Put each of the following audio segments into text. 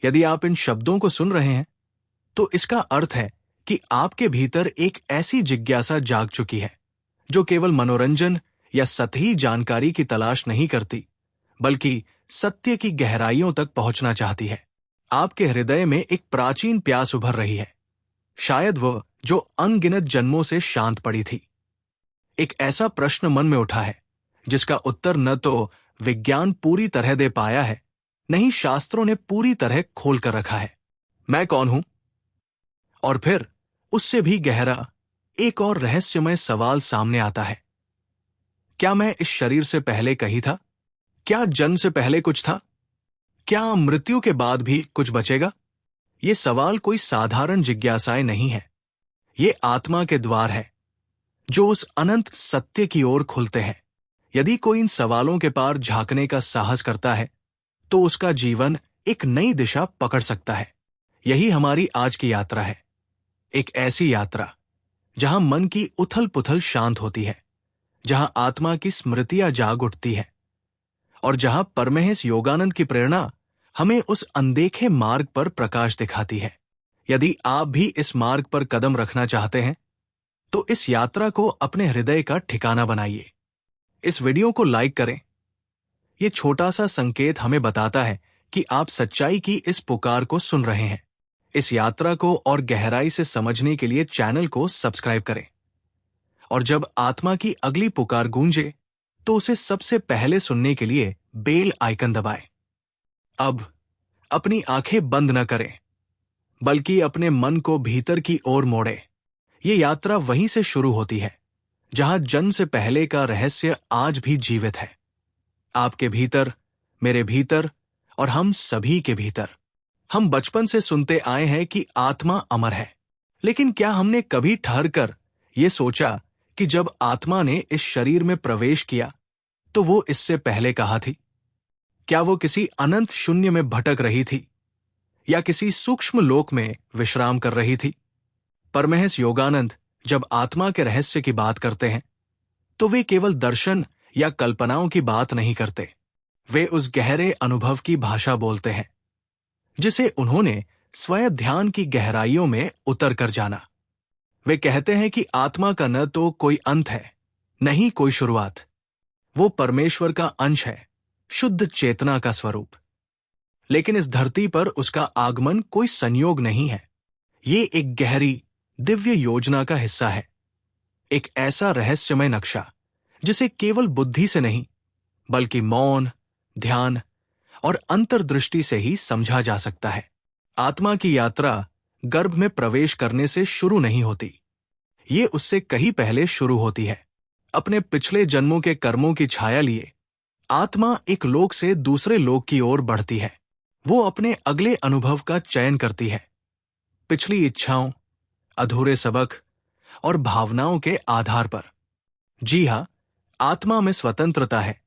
यदि आप इन शब्दों को सुन रहे हैं तो इसका अर्थ है कि आपके भीतर एक ऐसी जिज्ञासा जाग चुकी है जो केवल मनोरंजन या सतही जानकारी की तलाश नहीं करती, बल्कि सत्य की गहराइयों तक पहुंचना चाहती है। आपके हृदय में एक प्राचीन प्यास उभर रही है, शायद वो जो अनगिनत जन्मों से शांत पड़ी थी। एक ऐसा प्रश्न मन में उठा है जिसका उत्तर न तो विज्ञान पूरी तरह दे पाया है, न ही शास्त्रों ने पूरी तरह खोल कर रखा है। मैं कौन हूं? और फिर उससे भी गहरा एक और रहस्यमय सवाल सामने आता है, क्या मैं इस शरीर से पहले कहीं था? क्या जन्म से पहले कुछ था? क्या मृत्यु के बाद भी कुछ बचेगा? ये सवाल कोई साधारण जिज्ञासाएं नहीं है। ये आत्मा के द्वार है जो उस अनंत सत्य की ओर खुलते हैं। यदि कोई इन सवालों के पार झांकने का साहस करता है तो उसका जीवन एक नई दिशा पकड़ सकता है। यही हमारी आज की यात्रा है, एक ऐसी यात्रा जहां मन की उथल पुथल शांत होती है, जहां आत्मा की स्मृतियां जाग उठती है और जहां परमहंस योगानंद की प्रेरणा हमें उस अनदेखे मार्ग पर प्रकाश दिखाती है। यदि आप भी इस मार्ग पर कदम रखना चाहते हैं तो इस यात्रा को अपने हृदय का ठिकाना बनाइए। इस वीडियो को लाइक करें। यह छोटा सा संकेत हमें बताता है कि आप सच्चाई की इस पुकार को सुन रहे हैं। इस यात्रा को और गहराई से समझने के लिए चैनल को सब्सक्राइब करें और जब आत्मा की अगली पुकार गूंजे तो उसे सबसे पहले सुनने के लिए बेल आइकन दबाएं। अब अपनी आंखें बंद न करें, बल्कि अपने मन को भीतर की ओर मोड़े। ये यात्रा वहीं से शुरू होती है जहां जन्म से पहले का रहस्य आज भी जीवित है। आपके भीतर, मेरे भीतर और हम सभी के भीतर। हम बचपन से सुनते आए हैं कि आत्मा अमर है, लेकिन क्या हमने कभी ठहरकर यह सोचा कि जब आत्मा ने इस शरीर में प्रवेश किया तो वो इससे पहले कहाँ थी? क्या वो किसी अनंत शून्य में भटक रही थी या किसी सूक्ष्म लोक में विश्राम कर रही थी? परमहंस योगानंद जब आत्मा के रहस्य की बात करते हैं तो वे केवल दर्शन या कल्पनाओं की बात नहीं करते। वे उस गहरे अनुभव की भाषा बोलते हैं जिसे उन्होंने स्वयं ध्यान की गहराइयों में उतर कर जाना। वे कहते हैं कि आत्मा का न तो कोई अंत है, न ही कोई शुरुआत। वो परमेश्वर का अंश है, शुद्ध चेतना का स्वरूप। लेकिन इस धरती पर उसका आगमन कोई संयोग नहीं है। ये एक गहरी दिव्य योजना का हिस्सा है, एक ऐसा रहस्यमय नक्शा जिसे केवल बुद्धि से नहीं बल्कि मौन, ध्यान और अंतर्दृष्टि से ही समझा जा सकता है। आत्मा की यात्रा गर्भ में प्रवेश करने से शुरू नहीं होती, ये उससे कहीं पहले शुरू होती है। अपने पिछले जन्मों के कर्मों की छाया लिए आत्मा एक लोक से दूसरे लोक की ओर बढ़ती है। वो अपने अगले अनुभव का चयन करती है, पिछली इच्छाओं, अधूरे सबक और भावनाओं के आधार पर। जी हां, आत्मा में स्वतंत्रता है।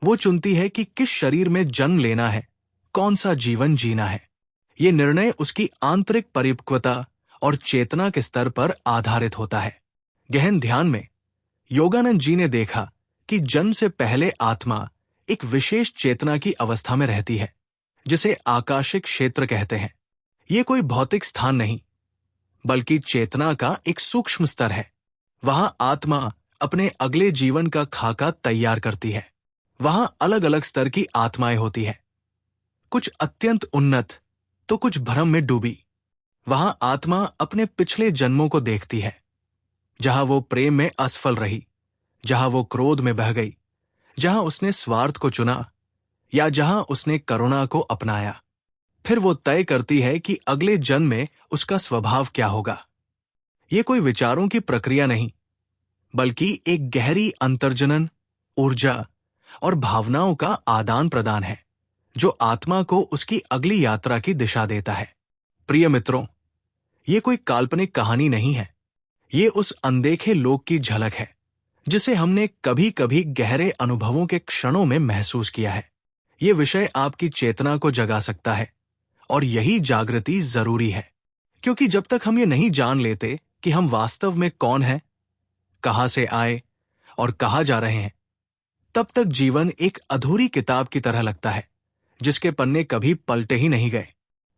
वो चुनती है कि किस शरीर में जन्म लेना है, कौन सा जीवन जीना है। ये निर्णय उसकी आंतरिक परिपक्वता और चेतना के स्तर पर आधारित होता है। गहन ध्यान में योगानंद जी ने देखा कि जन्म से पहले आत्मा एक विशेष चेतना की अवस्था में रहती है, जिसे आकाशिक क्षेत्र कहते हैं। ये कोई भौतिक स्थान नहीं, बल्कि चेतना का एक सूक्ष्म स्तर है। वहां आत्मा अपने अगले जीवन का खाका तैयार करती है। वहां अलग अलग स्तर की आत्माएं होती हैं, कुछ अत्यंत उन्नत तो कुछ भ्रम में डूबी। वहां आत्मा अपने पिछले जन्मों को देखती है, जहां वो प्रेम में असफल रही, जहां वो क्रोध में बह गई, जहां उसने स्वार्थ को चुना या जहां उसने करुणा को अपनाया। फिर वो तय करती है कि अगले जन्म में उसका स्वभाव क्या होगा। ये कोई विचारों की प्रक्रिया नहीं, बल्कि एक गहरी अंतर्जनन, ऊर्जा और भावनाओं का आदान प्रदान है जो आत्मा को उसकी अगली यात्रा की दिशा देता है। प्रिय मित्रों, ये कोई काल्पनिक कहानी नहीं है। ये उस अनदेखे लोक की झलक है जिसे हमने कभी कभी गहरे अनुभवों के क्षणों में महसूस किया है। ये विषय आपकी चेतना को जगा सकता है और यही जागृति जरूरी है, क्योंकि जब तक हम ये नहीं जान लेते कि हम वास्तव में कौन हैं, कहां से आए और कहां जा रहे हैं, तब तक जीवन एक अधूरी किताब की तरह लगता है जिसके पन्ने कभी पलटे ही नहीं गए।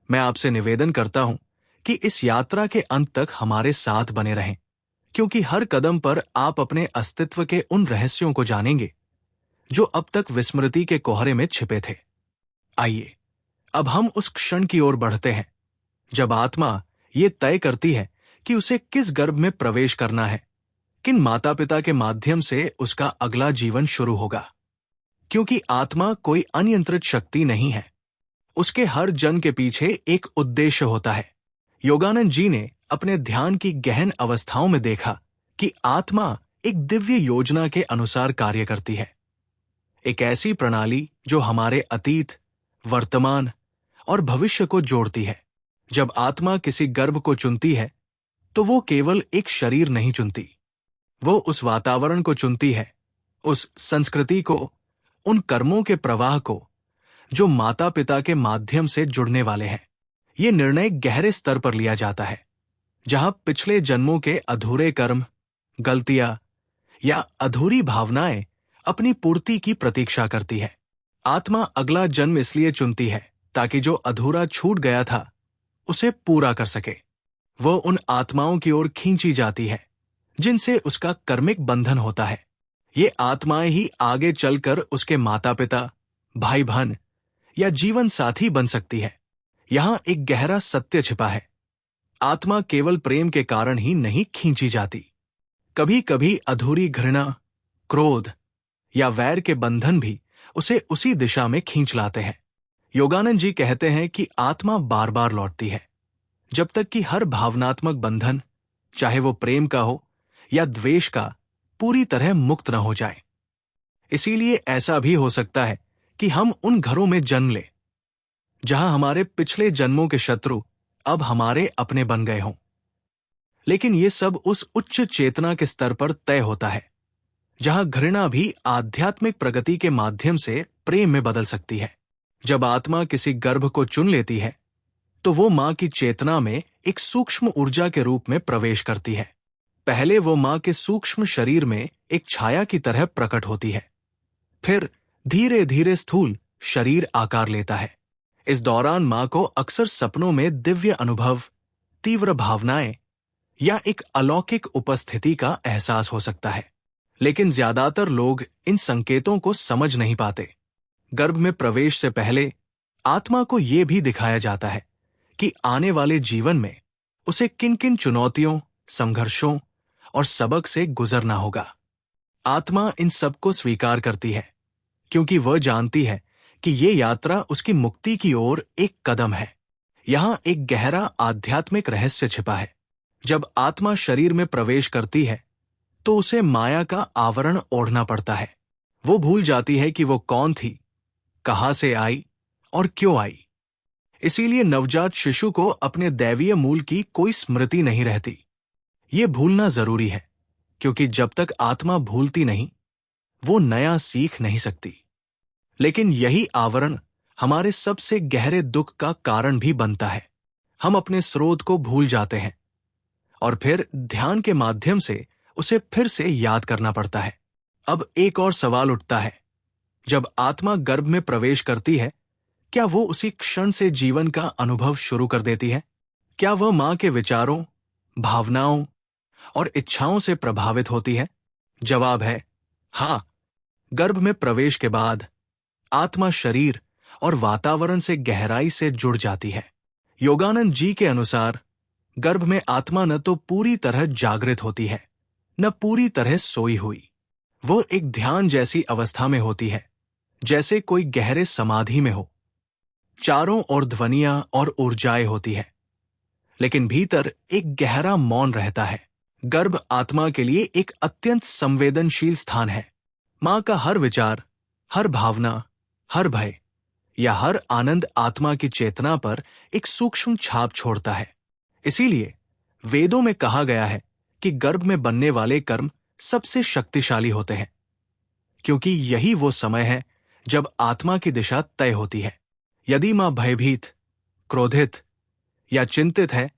मैं आपसे निवेदन करता हूं कि इस यात्रा के अंत तक हमारे साथ बने रहें, क्योंकि हर कदम पर आप अपने अस्तित्व के उन रहस्यों को जानेंगे जो अब तक विस्मृति के कोहरे में छिपे थे। आइए अब हम उस क्षण की ओर बढ़ते हैं जब आत्मा ये तय करती है कि उसे किस गर्भ में प्रवेश करना है, किन माता पिता के माध्यम से उसका अगला जीवन शुरू होगा। क्योंकि आत्मा कोई अनियंत्रित शक्ति नहीं है, उसके हर जन्म के पीछे एक उद्देश्य होता है। योगानंद जी ने अपने ध्यान की गहन अवस्थाओं में देखा कि आत्मा एक दिव्य योजना के अनुसार कार्य करती है, एक ऐसी प्रणाली जो हमारे अतीत, वर्तमान और भविष्य को जोड़ती है। जब आत्मा किसी गर्भ को चुनती है तो वो केवल एक शरीर नहीं चुनती, वो उस वातावरण को चुनती है, उस संस्कृति को, उन कर्मों के प्रवाह को जो माता पिता के माध्यम से जुड़ने वाले हैं। ये निर्णय गहरे स्तर पर लिया जाता है, जहां पिछले जन्मों के अधूरे कर्म, गलतियां या अधूरी भावनाएं अपनी पूर्ति की प्रतीक्षा करती है। आत्मा अगला जन्म इसलिए चुनती है ताकि जो अधूरा छूट गया था उसे पूरा कर सके। वो उन आत्माओं की ओर खींची जाती है जिनसे उसका कर्मिक बंधन होता है। ये आत्माएं ही आगे चलकर उसके माता पिता, भाई बहन या जीवन साथी बन सकती है। यहां एक गहरा सत्य छिपा है, आत्मा केवल प्रेम के कारण ही नहीं खींची जाती। कभी कभी अधूरी घृणा, क्रोध या वैर के बंधन भी उसे उसी दिशा में खींच लाते हैं। योगानंद जी कहते हैं कि आत्मा बार बार लौटती है जब तक कि हर भावनात्मक बंधन, चाहे वो प्रेम का हो या द्वेष का, पूरी तरह मुक्त न हो जाए। इसीलिए ऐसा भी हो सकता है कि हम उन घरों में जन्म लें जहां हमारे पिछले जन्मों के शत्रु अब हमारे अपने बन गए हों। लेकिन ये सब उस उच्च चेतना के स्तर पर तय होता है जहां घृणा भी आध्यात्मिक प्रगति के माध्यम से प्रेम में बदल सकती है। जब आत्मा किसी गर्भ को चुन लेती है तो वो मां की चेतना में एक सूक्ष्म ऊर्जा के रूप में प्रवेश करती है। पहले वो मां के सूक्ष्म शरीर में एक छाया की तरह प्रकट होती है, फिर धीरे धीरे स्थूल शरीर आकार लेता है। इस दौरान मां को अक्सर सपनों में दिव्य अनुभव, तीव्र भावनाएं या एक अलौकिक उपस्थिति का एहसास हो सकता है। लेकिन ज्यादातर लोग इन संकेतों को समझ नहीं पाते। गर्भ में प्रवेश से पहले आत्मा को यह भी दिखाया जाता है कि आने वाले जीवन में उसे किन किन चुनौतियों, संघर्षों और सबक से गुजरना होगा। आत्मा इन सबको स्वीकार करती है क्योंकि वह जानती है कि ये यात्रा उसकी मुक्ति की ओर एक कदम है। यहां एक गहरा आध्यात्मिक रहस्य छिपा है। जब आत्मा शरीर में प्रवेश करती है तो उसे माया का आवरण ओढ़ना पड़ता है। वो भूल जाती है कि वो कौन थी, कहां से आई और क्यों आई। इसीलिए नवजात शिशु को अपने दैवीय मूल की कोई स्मृति नहीं रहती। ये भूलना जरूरी है, क्योंकि जब तक आत्मा भूलती नहीं, वो नया सीख नहीं सकती। लेकिन यही आवरण हमारे सबसे गहरे दुख का कारण भी बनता है। हम अपने स्रोत को भूल जाते हैं और फिर ध्यान के माध्यम से उसे फिर से याद करना पड़ता है। अब एक और सवाल उठता है, जब आत्मा गर्भ में प्रवेश करती है, क्या वो उसी क्षण से जीवन का अनुभव शुरू कर देती है? क्या वह मां के विचारों, भावनाओं और इच्छाओं से प्रभावित होती है? जवाब है हां। गर्भ में प्रवेश के बाद आत्मा शरीर और वातावरण से गहराई से जुड़ जाती है। योगानंद जी के अनुसार गर्भ में आत्मा न तो पूरी तरह जागृत होती है, न पूरी तरह सोई हुई। वो एक ध्यान जैसी अवस्था में होती है, जैसे कोई गहरे समाधि में हो। चारों ओर ध्वनियां और ऊर्जाएं होती है, लेकिन भीतर एक गहरा मौन रहता है। गर्भ आत्मा के लिए एक अत्यंत संवेदनशील स्थान है। मां का हर विचार, हर भावना, हर भय या हर आनंद आत्मा की चेतना पर एक सूक्ष्म छाप छोड़ता है। इसीलिए वेदों में कहा गया है कि गर्भ में बनने वाले कर्म सबसे शक्तिशाली होते हैं, क्योंकि यही वो समय है जब आत्मा की दिशा तय होती है। यदि मां भयभीत, क्रोधित या चिंतित है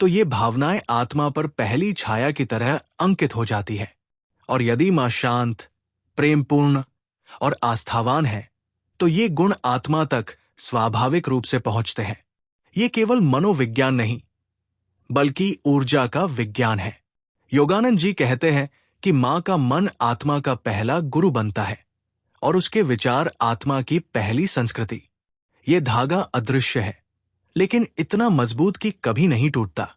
तो ये भावनाएं आत्मा पर पहली छाया की तरह अंकित हो जाती है। और यदि मां शांत, प्रेमपूर्ण और आस्थावान है तो ये गुण आत्मा तक स्वाभाविक रूप से पहुंचते हैं। ये केवल मनोविज्ञान नहीं, बल्कि ऊर्जा का विज्ञान है। योगानंद जी कहते हैं कि मां का मन आत्मा का पहला गुरु बनता है और उसके विचार आत्मा की पहली संस्कृति। ये धागा अदृश्य है, लेकिन इतना मजबूत कि कभी नहीं टूटता।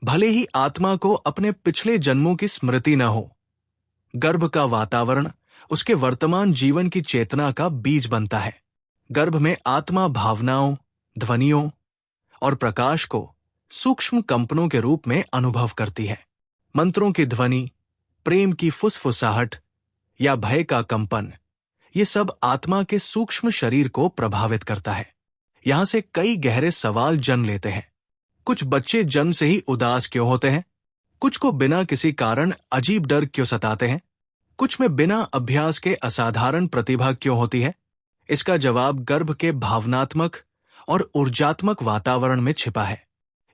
भले ही आत्मा को अपने पिछले जन्मों की स्मृति न हो, गर्भ का वातावरण उसके वर्तमान जीवन की चेतना का बीज बनता है। गर्भ में आत्मा भावनाओं, ध्वनियों और प्रकाश को सूक्ष्म कंपनों के रूप में अनुभव करती है। मंत्रों की ध्वनि, प्रेम की फुसफुसाहट या भय का कंपन, ये सब आत्मा के सूक्ष्म शरीर को प्रभावित करता है। यहां से कई गहरे सवाल जन्म लेते हैं। कुछ बच्चे जन्म से ही उदास क्यों होते हैं? कुछ को बिना किसी कारण अजीब डर क्यों सताते हैं? कुछ में बिना अभ्यास के असाधारण प्रतिभा क्यों होती है? इसका जवाब गर्भ के भावनात्मक और ऊर्जात्मक वातावरण में छिपा है।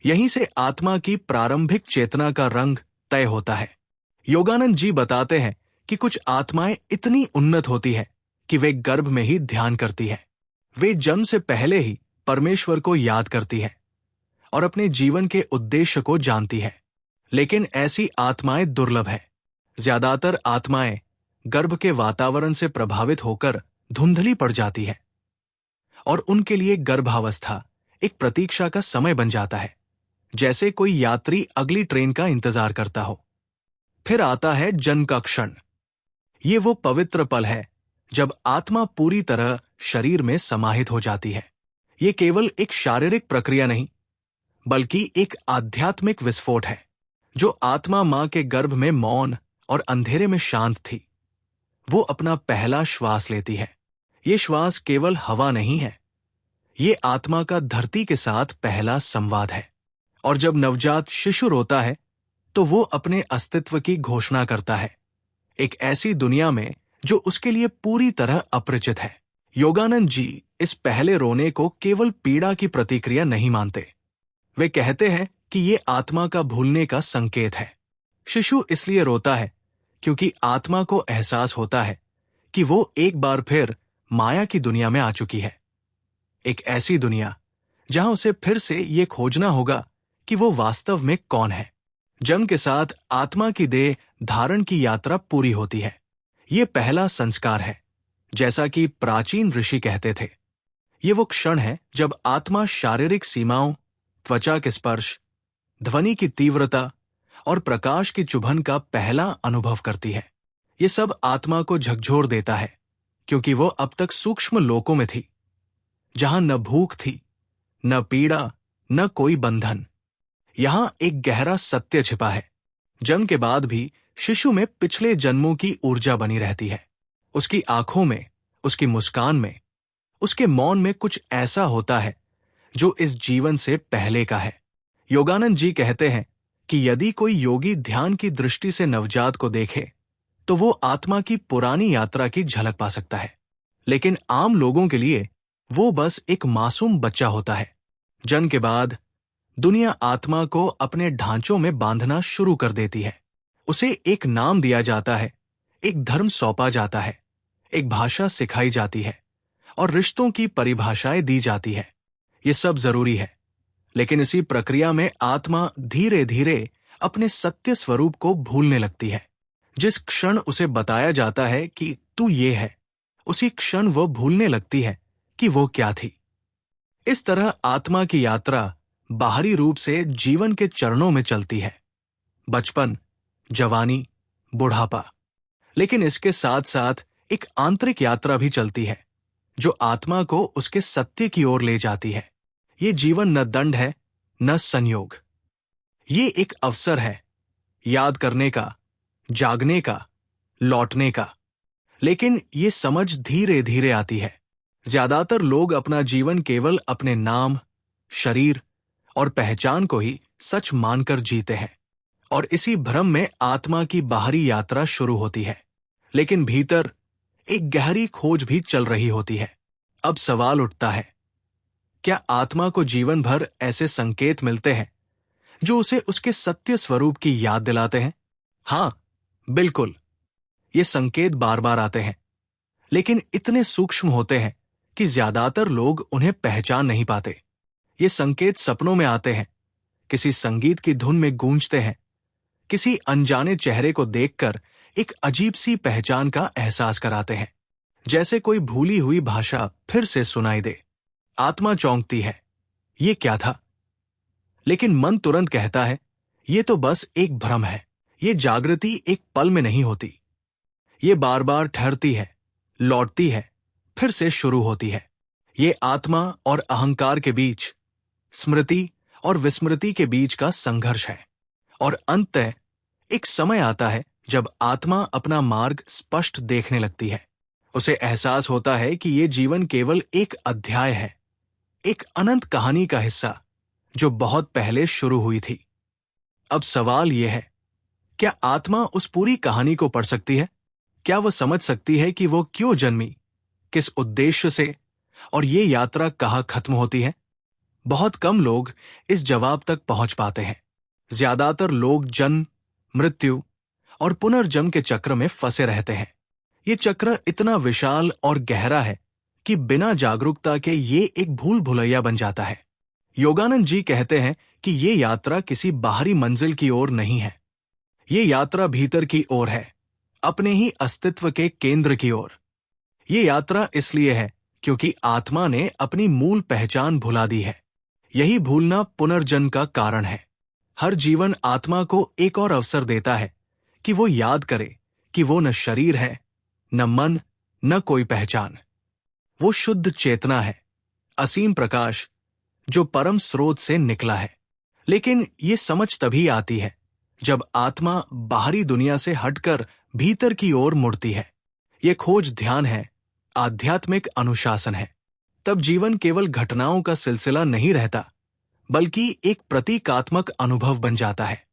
यहीं से आत्मा की प्रारंभिक चेतना का रंग तय होता है। योगानंद जी बताते हैं कि कुछ आत्माएं इतनी उन्नत होती है कि वे गर्भ में ही ध्यान करती है। वे जन्म से पहले ही परमेश्वर को याद करती है और अपने जीवन के उद्देश्य को जानती है। लेकिन ऐसी आत्माएं दुर्लभ है। ज्यादातर आत्माएं गर्भ के वातावरण से प्रभावित होकर धुंधली पड़ जाती है और उनके लिए गर्भावस्था एक प्रतीक्षा का समय बन जाता है, जैसे कोई यात्री अगली ट्रेन का इंतजार करता हो। फिर आता है जन्म का क्षण। ये वो पवित्र पल है जब आत्मा पूरी तरह शरीर में समाहित हो जाती है। ये केवल एक शारीरिक प्रक्रिया नहीं, बल्कि एक आध्यात्मिक विस्फोट है। जो आत्मा मां के गर्भ में मौन और अंधेरे में शांत थी, वो अपना पहला श्वास लेती है। ये श्वास केवल हवा नहीं है, ये आत्मा का धरती के साथ पहला संवाद है। और जब नवजात शिशु रोता है, तो वो अपने अस्तित्व की घोषणा करता है, एक ऐसी दुनिया में जो उसके लिए पूरी तरह अपरिचित है। योगानंद जी इस पहले रोने को केवल पीड़ा की प्रतिक्रिया नहीं मानते। वे कहते हैं कि ये आत्मा का भूलने का संकेत है। शिशु इसलिए रोता है क्योंकि आत्मा को एहसास होता है कि वो एक बार फिर माया की दुनिया में आ चुकी है। एक ऐसी दुनिया जहां उसे फिर से ये खोजना होगा कि वो वास्तव में कौन है। जन्म के साथ आत्मा की देह धारण की यात्रा पूरी होती है। ये पहला संस्कार है, जैसा कि प्राचीन ऋषि कहते थे। ये वो क्षण है जब आत्मा शारीरिक सीमाओं, त्वचा के स्पर्श, ध्वनि की तीव्रता और प्रकाश की चुभन का पहला अनुभव करती है। ये सब आत्मा को झकझोर देता है, क्योंकि वो अब तक सूक्ष्म लोकों में थी, जहां न भूख थी, न पीड़ा, न कोई बंधन। यहां एक गहरा सत्य छिपा है। जन्म के बाद भी शिशु में पिछले जन्मों की ऊर्जा बनी रहती है। उसकी आंखों में, उसकी मुस्कान में, उसके मौन में कुछ ऐसा होता है जो इस जीवन से पहले का है। योगानंद जी कहते हैं कि यदि कोई योगी ध्यान की दृष्टि से नवजात को देखे, तो वो आत्मा की पुरानी यात्रा की झलक पा सकता है। लेकिन आम लोगों के लिए वो बस एक मासूम बच्चा होता है। जन्म के बाद दुनिया आत्मा को अपने ढांचों में बांधना शुरू कर देती है। उसे एक नाम दिया जाता है, एक धर्म सौंपा जाता है, एक भाषा सिखाई जाती है और रिश्तों की परिभाषाएं दी जाती है। ये सब जरूरी है, लेकिन इसी प्रक्रिया में आत्मा धीरे धीरे अपने सत्य स्वरूप को भूलने लगती है। जिस क्षण उसे बताया जाता है कि तू ये है, उसी क्षण वो भूलने लगती है कि वो क्या थी। इस तरह आत्मा की यात्रा बाहरी रूप से जीवन के चरणों में चलती है, बचपन, जवानी, बुढ़ापा। लेकिन इसके साथ साथ एक आंतरिक यात्रा भी चलती है, जो आत्मा को उसके सत्य की ओर ले जाती है। ये जीवन न दंड है, न संयोग। ये एक अवसर है, याद करने का, जागने का, लौटने का। लेकिन ये समझ धीरे धीरे आती है। ज्यादातर लोग अपना जीवन केवल अपने नाम, शरीर और पहचान को ही सच मानकर जीते हैं, और इसी भ्रम में आत्मा की बाहरी यात्रा शुरू होती है। लेकिन भीतर एक गहरी खोज भी चल रही होती है। अब सवाल उठता है, क्या आत्मा को जीवन भर ऐसे संकेत मिलते हैं जो उसे उसके सत्य स्वरूप की याद दिलाते हैं? हाँ, बिल्कुल। ये संकेत बार बार आते हैं, लेकिन इतने सूक्ष्म होते हैं कि ज्यादातर लोग उन्हें पहचान नहीं पाते। ये संकेत सपनों में आते हैं, किसी संगीत की धुन में गूंजते हैं, किसी अनजाने चेहरे को देखकर एक अजीब सी पहचान का एहसास कराते हैं, जैसे कोई भूली हुई भाषा फिर से सुनाई दे। आत्मा चौंकती है, ये क्या था? लेकिन मन तुरंत कहता है, ये तो बस एक भ्रम है। ये जागृति एक पल में नहीं होती, ये बार बार ठहरती है, लौटती है, फिर से शुरू होती है। ये आत्मा और अहंकार के बीच, स्मृति और विस्मृति के बीच का संघर्ष है। और अंततः एक समय आता है जब आत्मा अपना मार्ग स्पष्ट देखने लगती है। उसे एहसास होता है कि ये जीवन केवल एक अध्याय है, एक अनंत कहानी का हिस्सा जो बहुत पहले शुरू हुई थी। अब सवाल यह है, क्या आत्मा उस पूरी कहानी को पढ़ सकती है? क्या वह समझ सकती है कि वो क्यों जन्मी, किस उद्देश्य से, और ये यात्रा कहाँ खत्म होती है? बहुत कम लोग इस जवाब तक पहुंच पाते हैं। ज्यादातर लोग जन्म, मृत्यु और पुनर्जन्म के चक्र में फंसे रहते हैं। ये चक्र इतना विशाल और गहरा है कि बिना जागरूकता के ये एक भूल भुलैया बन जाता है। योगानंद जी कहते हैं कि ये यात्रा किसी बाहरी मंजिल की ओर नहीं है, ये यात्रा भीतर की ओर है, अपने ही अस्तित्व के केंद्र की ओर। ये यात्रा इसलिए है क्योंकि आत्मा ने अपनी मूल पहचान भुला दी है। यही भूलना पुनर्जन्म का कारण है। हर जीवन आत्मा को एक और अवसर देता है कि वो याद करे कि वो न शरीर है, न मन, न कोई पहचान। वो शुद्ध चेतना है, असीम प्रकाश जो परम स्रोत से निकला है। लेकिन ये समझ तभी आती है जब आत्मा बाहरी दुनिया से हटकर भीतर की ओर मुड़ती है। ये खोज ध्यान है, आध्यात्मिक अनुशासन है। तब जीवन केवल घटनाओं का सिलसिला नहीं रहता, बल्कि एक प्रतीकात्मक अनुभव बन जाता है।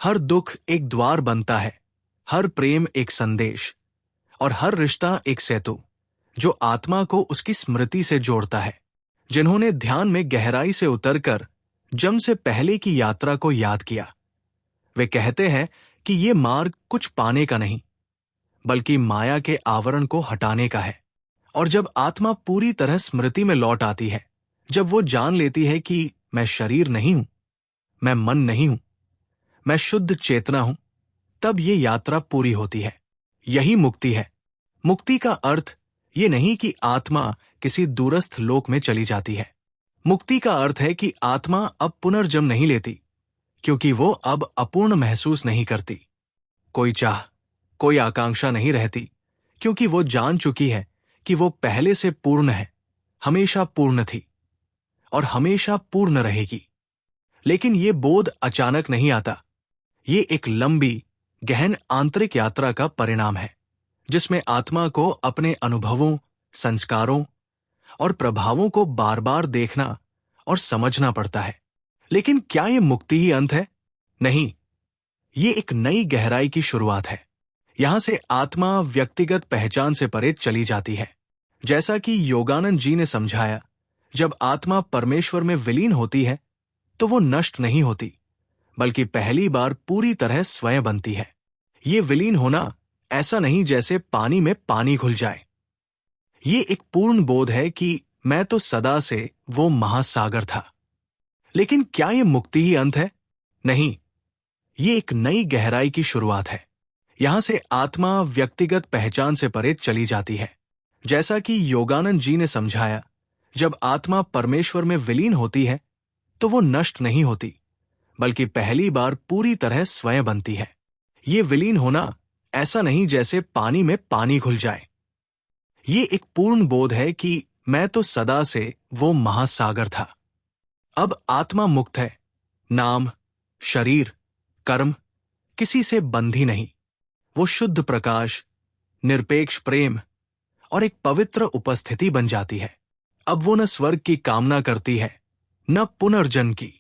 हर दुख एक द्वार बनता है, हर प्रेम एक संदेश, और हर रिश्ता एक सेतु जो आत्मा को उसकी स्मृति से जोड़ता है। जिन्होंने ध्यान में गहराई से उतरकर जन्म से पहले की यात्रा को याद किया, वे कहते हैं कि ये मार्ग कुछ पाने का नहीं, बल्कि माया के आवरण को हटाने का है। और जब आत्मा पूरी तरह स्मृति में लौट आती है, जब वो जान लेती है कि मैं शरीर नहीं हूं, मैं मन नहीं हूं, मैं शुद्ध चेतना हूं, तब ये यात्रा पूरी होती है। यही मुक्ति है। मुक्ति का अर्थ ये नहीं कि आत्मा किसी दूरस्थ लोक में चली जाती है। मुक्ति का अर्थ है कि आत्मा अब पुनर्जन्म नहीं लेती, क्योंकि वो अब अपूर्ण महसूस नहीं करती। कोई चाह, कोई आकांक्षा नहीं रहती, क्योंकि वो जान चुकी है कि वो पहले से पूर्ण है, हमेशा पूर्ण थी और हमेशा पूर्ण रहेगी। लेकिन ये बोध अचानक नहीं आता। ये एक लंबी, गहन आंतरिक यात्रा का परिणाम है, जिसमें आत्मा को अपने अनुभवों, संस्कारों और प्रभावों को बार बार देखना और समझना पड़ता है। लेकिन क्या ये मुक्ति ही अंत है? नहीं, ये एक नई गहराई की शुरुआत है। यहां से आत्मा व्यक्तिगत पहचान से परे चली जाती है। जैसा कि योगानंद जी ने समझाया, जब आत्मा परमेश्वर में विलीन होती है तो वो नष्ट नहीं होती, बल्कि पहली बार पूरी तरह स्वयं बनती है। ये विलीन होना ऐसा नहीं जैसे पानी में पानी घुल जाए। ये एक पूर्ण बोध है कि मैं तो सदा से वो महासागर था। लेकिन क्या ये मुक्ति ही अंत है? नहीं, ये एक नई गहराई की शुरुआत है। यहां से आत्मा व्यक्तिगत पहचान से परे चली जाती है। जैसा कि योगानंद जी ने समझाया, जब आत्मा परमेश्वर में विलीन होती है तो वो नष्ट नहीं होती, बल्कि पहली बार पूरी तरह स्वयं बनती है। ये विलीन होना ऐसा नहीं जैसे पानी में पानी घुल जाए। ये एक पूर्ण बोध है कि मैं तो सदा से वो महासागर था। अब आत्मा मुक्त है। नाम, शरीर, कर्म किसी से बंधी नहीं। वो शुद्ध प्रकाश, निरपेक्ष प्रेम और एक पवित्र उपस्थिति बन जाती है। अब वो न स्वर्ग की कामना करती है, न पुनर्जन्म की।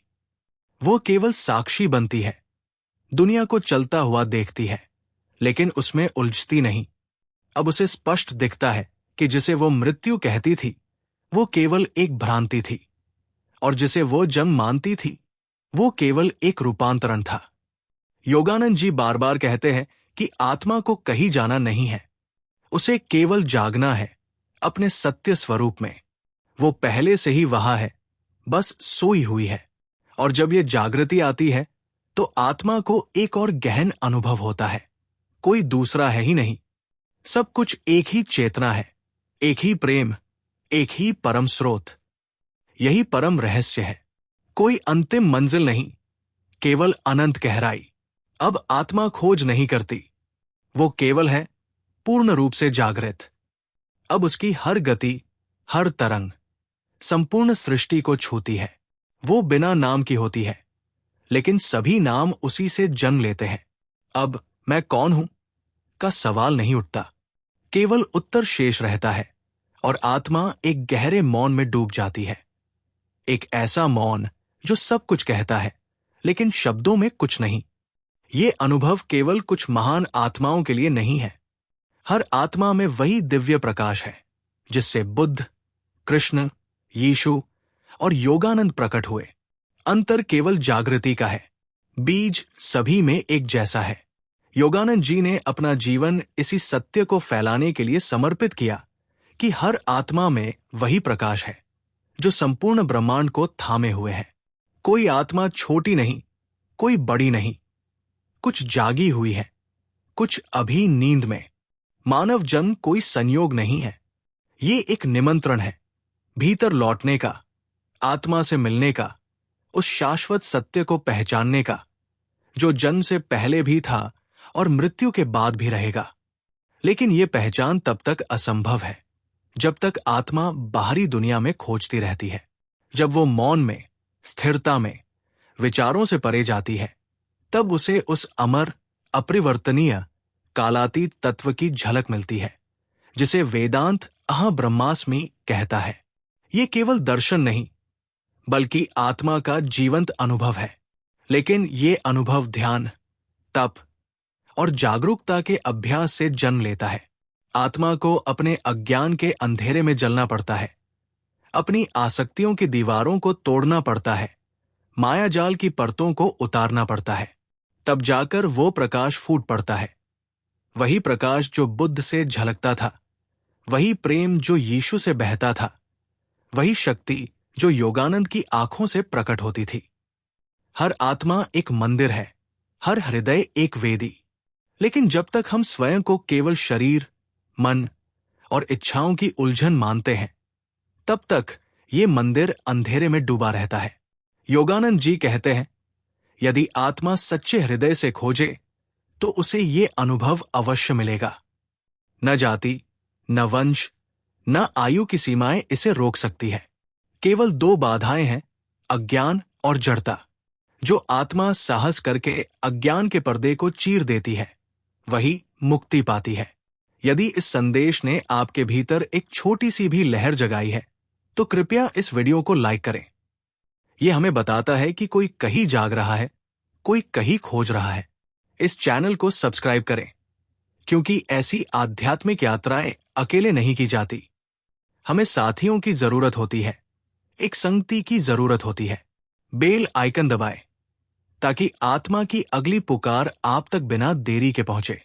वो केवल साक्षी बनती है, दुनिया को चलता हुआ देखती है, लेकिन उसमें उलझती नहीं। अब उसे स्पष्ट दिखता है कि जिसे वो मृत्यु कहती थी, वो केवल एक भ्रांति थी, और जिसे वो जन्म मानती थी, वो केवल एक रूपांतरण था। योगानंद जी बार बार कहते हैं कि आत्मा को कहीं जाना नहीं है, उसे केवल जागना है अपने सत्य स्वरूप में। वो पहले से ही वहां है, बस सोई हुई है। और जब ये जागृति आती है तो आत्मा को एक और गहन अनुभव होता है। कोई दूसरा है ही नहीं, सब कुछ एक ही चेतना है, एक ही प्रेम, एक ही परम स्रोत। यही परम रहस्य है। कोई अंतिम मंजिल नहीं, केवल अनंत गहराई। अब आत्मा खोज नहीं करती, वो केवल है, पूर्ण रूप से जागृत। अब उसकी हर गति, हर तरंग संपूर्ण सृष्टि को छूती है। वो बिना नाम की होती है, लेकिन सभी नाम उसी से जन्म लेते हैं। अब मैं कौन हूं का सवाल नहीं उठता, केवल उत्तर शेष रहता है और आत्मा एक गहरे मौन में डूब जाती है। एक ऐसा मौन जो सब कुछ कहता है, लेकिन शब्दों में कुछ नहीं। ये अनुभव केवल कुछ महान आत्माओं के लिए नहीं है। हर आत्मा में वही दिव्य प्रकाश है जिससे बुद्ध, कृष्ण, यीशु और योगानंद प्रकट हुए। अंतर केवल जागृति का है, बीज सभी में एक जैसा है। योगानंद जी ने अपना जीवन इसी सत्य को फैलाने के लिए समर्पित किया कि हर आत्मा में वही प्रकाश है जो संपूर्ण ब्रह्मांड को थामे हुए है। कोई आत्मा छोटी नहीं, कोई बड़ी नहीं, कुछ जागी हुई है, कुछ अभी नींद में। मानव जन्म कोई संयोग नहीं है, ये एक निमंत्रण है भीतर लौटने का, आत्मा से मिलने का, उस शाश्वत सत्य को पहचानने का जो जन्म से पहले भी था और मृत्यु के बाद भी रहेगा। लेकिन यह पहचान तब तक असंभव है जब तक आत्मा बाहरी दुनिया में खोजती रहती है। जब वो मौन में, स्थिरता में, विचारों से परे जाती है, तब उसे उस अमर, अपरिवर्तनीय, कालातीत तत्व की झलक मिलती है जिसे वेदांत अहं ब्रह्मास्मि कहता है। ये केवल दर्शन नहीं, बल्कि आत्मा का जीवंत अनुभव है। लेकिन ये अनुभव ध्यान, तप और जागरूकता के अभ्यास से जन्म लेता है। आत्मा को अपने अज्ञान के अंधेरे में जलना पड़ता है, अपनी आसक्तियों की दीवारों को तोड़ना पड़ता है, मायाजाल की परतों को उतारना पड़ता है। तब जाकर वो प्रकाश फूट पड़ता है, वही प्रकाश जो बुद्ध से झलकता था, वही प्रेम जो यीशु से बहता था, वही शक्ति जो योगानंद की आंखों से प्रकट होती थी। हर आत्मा एक मंदिर है, हर हृदय एक वेदी। लेकिन जब तक हम स्वयं को केवल शरीर, मन और इच्छाओं की उलझन मानते हैं, तब तक ये मंदिर अंधेरे में डूबा रहता है। योगानंद जी कहते हैं, यदि आत्मा सच्चे हृदय से खोजे तो उसे ये अनुभव अवश्य मिलेगा। न जाति, न वंश, न आयु की सीमाएं इसे रोक सकती है। केवल दो बाधाएं हैं, अज्ञान और जड़ता। जो आत्मा साहस करके अज्ञान के पर्दे को चीर देती है, वही मुक्ति पाती है। यदि इस संदेश ने आपके भीतर एक छोटी सी भी लहर जगाई है, तो कृपया इस वीडियो को लाइक करें। यह हमें बताता है कि कोई कहीं जाग रहा है, कोई कहीं खोज रहा है। इस चैनल को सब्सक्राइब करें, क्योंकि ऐसी आध्यात्मिक यात्राएं अकेले नहीं की जाती। हमें साथियों की जरूरत होती है, एक संगति की जरूरत होती है। बेल आइकन दबाएं ताकि आत्मा की अगली पुकार आप तक बिना देरी के पहुंचे।